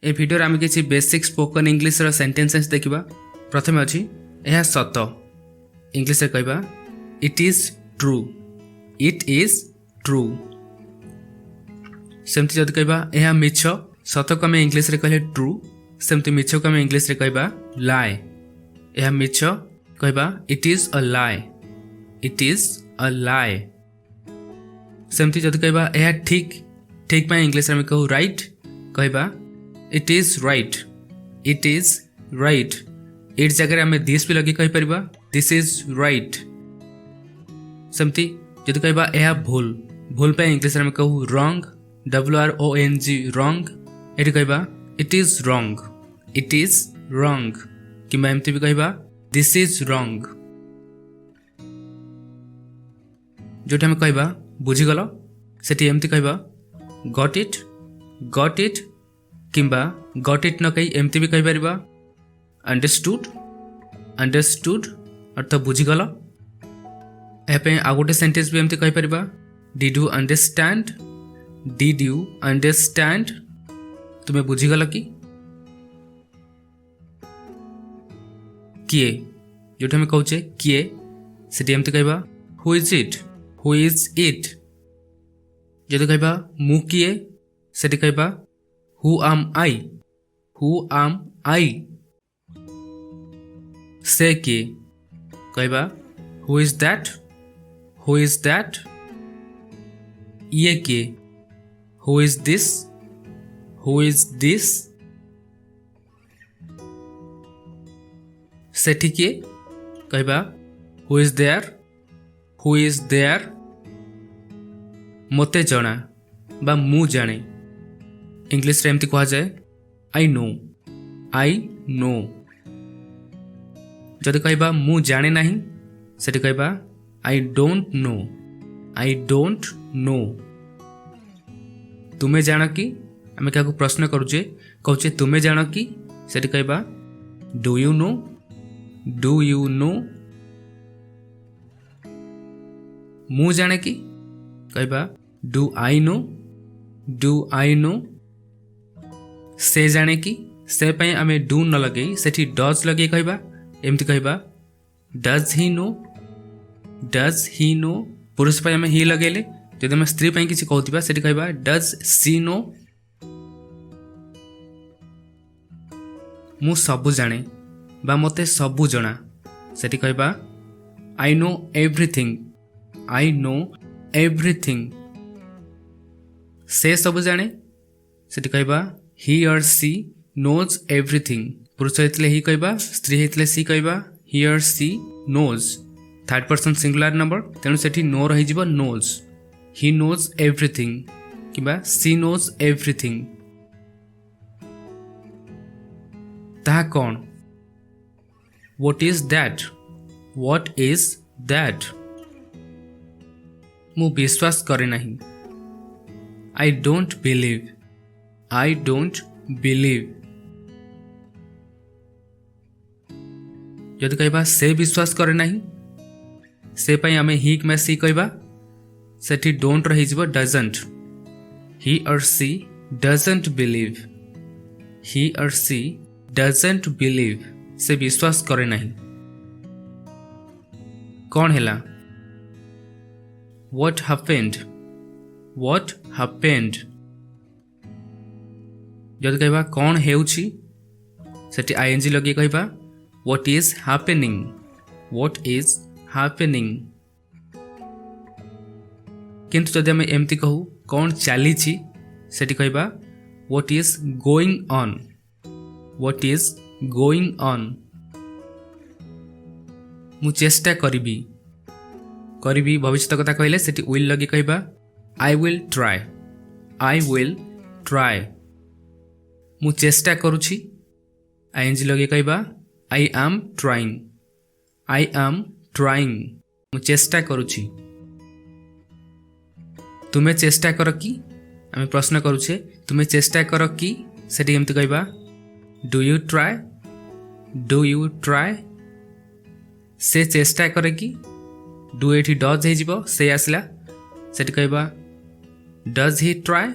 ए video आम किसी basic spoken English sentences देखा। प्रथम अच्छी यह सत इंग्लिश रे कहबा it is true. It is true. सेमती जब कहबा यह मिछ सत को आम इंग्लिश रे कहले ट्रू, सेमती मिछ को आम इंग्लिश रे कहबा लाए। यह मिछ कहबा इट इज अ लाए। इट इज अ लाए। सेमती जब कहबा यह ठीक, ठीक पाए इंग्लिश रे कहू राइट, कहबा it is right. It is right. It जगह आम दिस भी लगे कही परिबा दिस इज राइट। सेमती जब कहबा यह भूल, भूल पाए इंग्लिश रे कहू रॉन्ग, WRONG रॉन्ग। ये कहबा it is wrong. It is wrong. किंबा एमती भी कहबा दिस इज रॉन्ग। जोटा आम कहबा बुझीगल सेठी एमती कहबा गॉट इट। गॉट इट किंबा गॉट इट न कही एमती भी कही परिबा अंडरस्टूड। अंडरस्टूड अर्थ बुझीगल। ए आ गोटे सेंटेंस भी एमती कही परिबा did you understand. Did you understand तुम्हें बुझीगल कि। किए जोटा आम कहूचे किए सेठी एमती कहबा who is it. Who is it. जदि कहबा मु किए सेठी कहबा हु आम आई। हु आम आई। से किए कहबा who is that. Who is that. ये किए who is this. Who is this. सेठी किए कहबा who is there. Who is there. मते जना बा मु जाने इंग्लिश रे एमती कहा जाए आई नो। I know. जदि कहबा मु जाने नहीं सेठी कहबा I don't know. I don't know. तुम्हें जान कि आम क्या प्रश्न करुचे कहचे तुम्हें जान कि सेठी कहबा do you know. Do you know. मु जाने कि कहबा do I know. Do I know. से जाने कि से पाई आमे डू न लगे सेठी डज लगे कहबा एमती कहबा does he know. Does he know. पुरुष पाई आमे ही लगेले जदि आमे स्त्री पाई किसी कहउतिबा सेठी कहबा डज सी नो। मु सबु जाने बा मते सबु जना सेठी कहबा I know everything. I know everything. से सब जाने सेठी कहबा ही और सी नोज एवरीथिंग। पुरुष होइतले ही कहबा, स्त्री होइतले सी कहबा ही और she knows. Third person singular number तेणु सेठी नो रही जिवो नोज। ही नोज एवरीथिंग किबा सी नोज एवरीथिंग। ता कौन what is that. What is that. मु विश्वास करे नहीं I don't believe. I don't believe. जदि कहबा से विश्वास करे नहीं से पाई आमे ही कि सी कहबा सेठी डोंट रही जिवो डजंट। ही और सी डजंट बिलीव। ही और सी डजंट बिलीव। से विश्वास करे नहीं। कौन हैला व्हाट हैपेंड। What happened. जदि कहबा कौन हेउछि सेठी आईएनजी लगे कहबा what is happening. What is happening. किंतु जदि आमे एमती कहू कौन चलीछि सेठी कहबा what is going on. What is going on. मु चेष्टा करिबी। करिबी भविष्य कथा कहले सेठी विल लगे कहबा I will try. I will try. मु चेष्टा करुछि आईएनजी लगे कहबा I am trying. I am trying. मु चेष्टा करुछि। तुम्हें चेष्टा कर कि आमे प्रश्न करुछे तुम्हें चेष्टा कर कि सेठी एमती कहबा do you try. Do you try. से चेष्टा करे कि डू एठी डज हे जिवो से आसला सेठी कहबा does he try.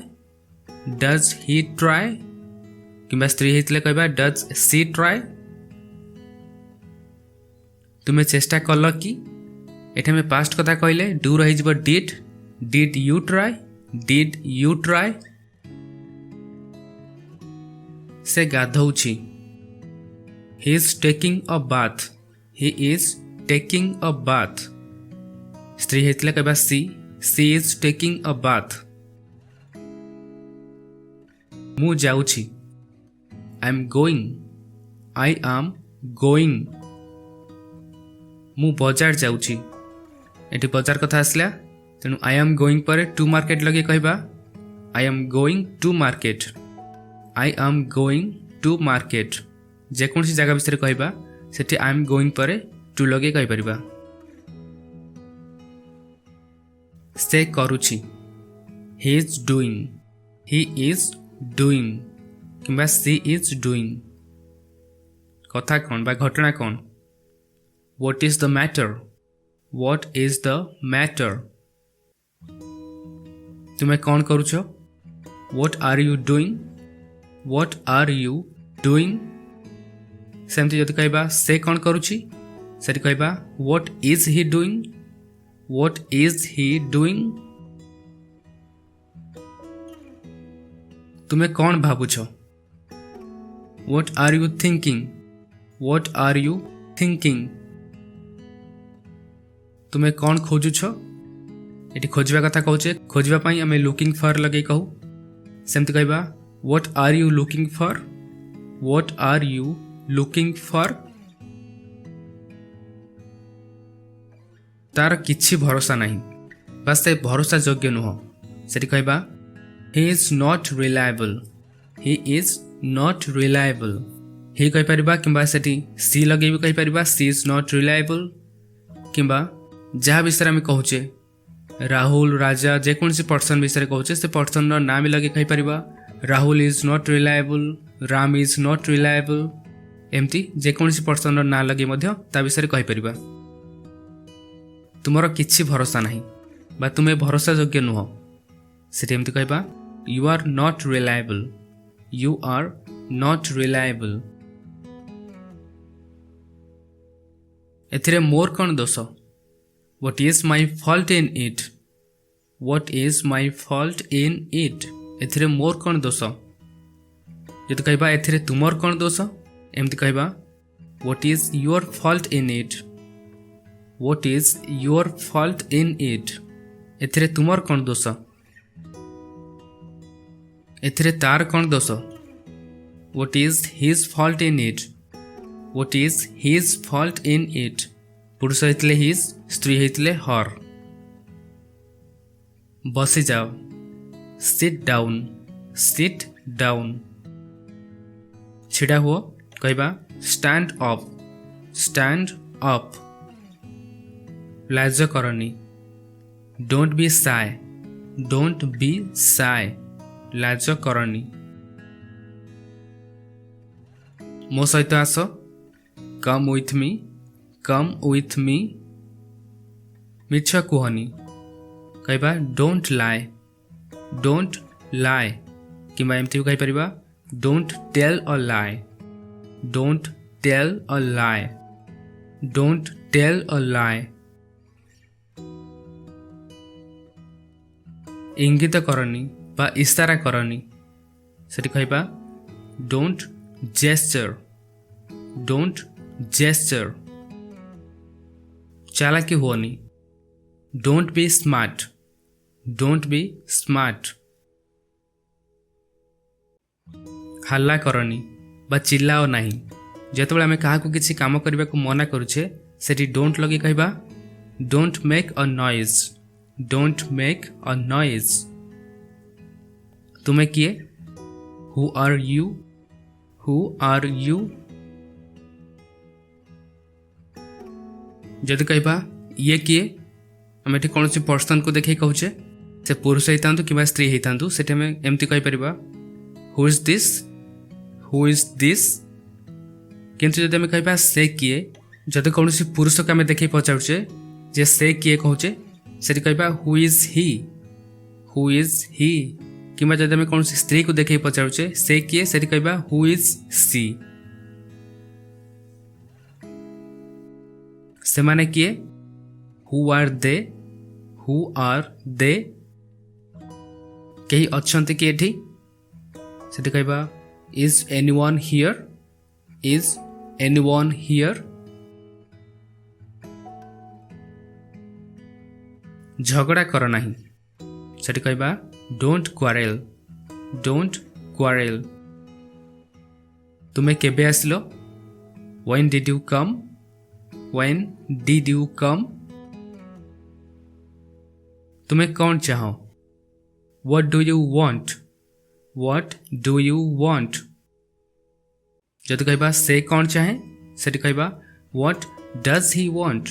Does he try किंबा स्त्री हेतले कहबा डज सी ट्राई। तुमे चेष्टा कल कि एठे में पास्ट कथा कहले डू रही जिवो did you try, did you try. से गाधौछि, he is taking a bath, he is taking a bath. स्त्री हेतले कहबा she is taking a bath. मु जाउछि, I am going, I am going. मु बाजार जाउछि, एटी बाजार कथा आसला तेणु आई एम गोइंग पर टू मार्केट लगे कहबा I am going to market, I am going to market. जेकोसी जगह विषय कहबा सेठी आई एम गोइंग पर टू लगे कहि परिबा। से करूछि, he is doing, he is doing किंबा सी इज डूइंग। कथा कौन बा घटना कौन? What is the matter? What is the matter? तुमे कौन करूछ? What are you doing? What are you doing? सेमती जदि कहबा से कौन करूछि सेठी कहबा What is he doing? What is he doing? तुमे कौन भाबुछ? What are you thinking? What are you thinking? तुमे कौन खोजुछ? एटी खोजवा कथा कहूचे, खोजवा पाई आमे लुकिंग फॉर लगे कहू। सेमती कहबा what are you looking for, what are you looking for. तार किछि भरोसा नहीं, बस से भरोसा योग्य नुह। सेटी कहबा he is not reliable, he is not reliable. He कहि परिबा किंबा सेटी सी लगे भी कहि परिबा सी इज नॉट रिलायबल। किंबा जहाँ विषय आम कहूचे राहुल राजा जेकोसी पर्सन विषय कहूचे से पर्सन नाम लगे कहि परिबा Rahul is not reliable, Ram is not reliable. एमती जेकोसी पर्सन ना लगे मध्य ता विषय कहि परिबा। तुमर किछि भरोसा नहीं बा तुमे भरोसा योग्य नुह सेठी एमती कहबा you are not reliable, you are not reliable. एथिरे मोर कौन दोष? What is my fault in it? What is my fault in it? एथिरे मोर कौन दोष? जदि कहबा एथिरे तुमर कौन दोष एमती कहबा What is your fault in it? What is your fault in it? एथिरे तुमर कौन दोष? एथिरे तार कौन दोष? What is his fault in it? What is his fault in it? पुरुष हेतले हिज, स्त्री हेतले हर। बसी जाओ, सिट डाउन, सिट डाउन। छिड़ा हुओ कहबा स्टैंड अप, स्टैंड अप। लाज करनी, don't be Sai, don't be Sai. लाज करनी। मो सहित आस, come with me, come with me. मिछ कुहनी कहबा डोंट लाई, डोंट लाई किंबा एमती कहि परिबा don't tell a lie, don't tell a lie, don't tell a lie. इंगित करनी बा इशारा करनी सेठी कहबा डोंट जेस्चर, डोंट जेस्चर। चालाकी हुओनी, don't be smart, don't be smart. हल्ला करनी बा चिल्लाओ नहीं जेतेबेले आमे काहाकू किछि काम करबा को मना करूछे सेठी डोंट लगे कहबा don't make a noise, don't make a noise. तुमे किए? Who are you, who are you. जदि कहबा ये किए आम एठी कौन पर्सन को देखे कहूचे से पुरुष होता कि स्त्री होता से एमती कहीपर who is this, who is this. किंतु जदि आम कह से किए जदि कौन पुरुष को आम देखे पचारे जे से किए कहूचे से कह who is he, who is he. किंबा जदि आम कौन स्त्री को देखे पचारुचे से किए से कहबा हु इज सी। से माने किए who are they, who are they. कहीं अच्छे कि एठी से कहबा is anyone here, is anyone here. झगड़ा कर नहीं से कहबा डोंट क्वारेल, डोंट क्वारेल। तुम्हें केबे आसलो when did you come, when did you come. तुम्हें कौन चाहो what do you want, what do you want. जदि कहबा से कौन चाहे से कहबा what does he want,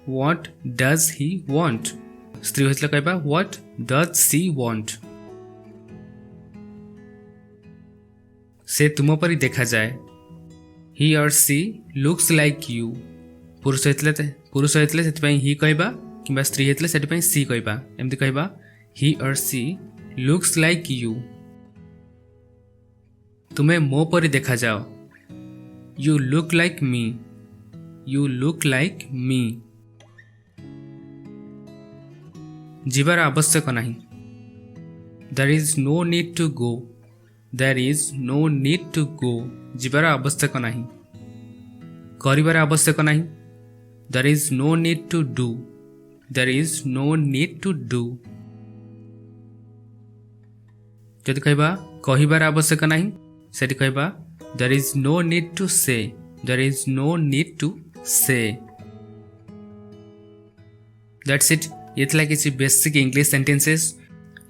what does he want. स्त्री होइतले कहबा व्हाट डज सी वांट। से तुम परी देखा जाए ही और सी लुक्स लाइक यू। पुरुष होइतले सेतिपई ही कहबा किंबा स्त्री होइतले सेतिपई सी कहबा। एमती कहबा ही और सी लुक्स लाइक यू। तुम्हें मो परी देखा जाओ you look like me, you look like me. जीवार आवश्यक नहीं there is no need to go, there is no need to go. जीवार आवश्यक नहीं। करिवार आवश्यक नहीं there is no need to do, there is no need to do. जदि कहबा कहिबार आवश्यक नहीं सेठी कहबा there is no need to say, there is no need to say. That's it. ये थिला किसी बेसिक इंग्लिश सेंटेंसेस।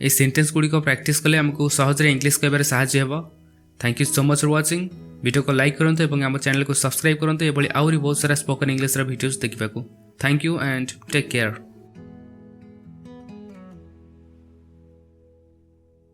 ये सेंटेंस गुड़ी को प्रैक्टिस कले हमको सहजरे इंग्लिश कहबार साहाय्य हेबो। Thank you so much for watching. Video को लाइक करंतु एवं आम चैनल को सब्सक्राइब करंतु एभली आउरी बहुत सारा स्पोकन इंग्लिश वीडियोस देखिबाकू। Thank you and take care.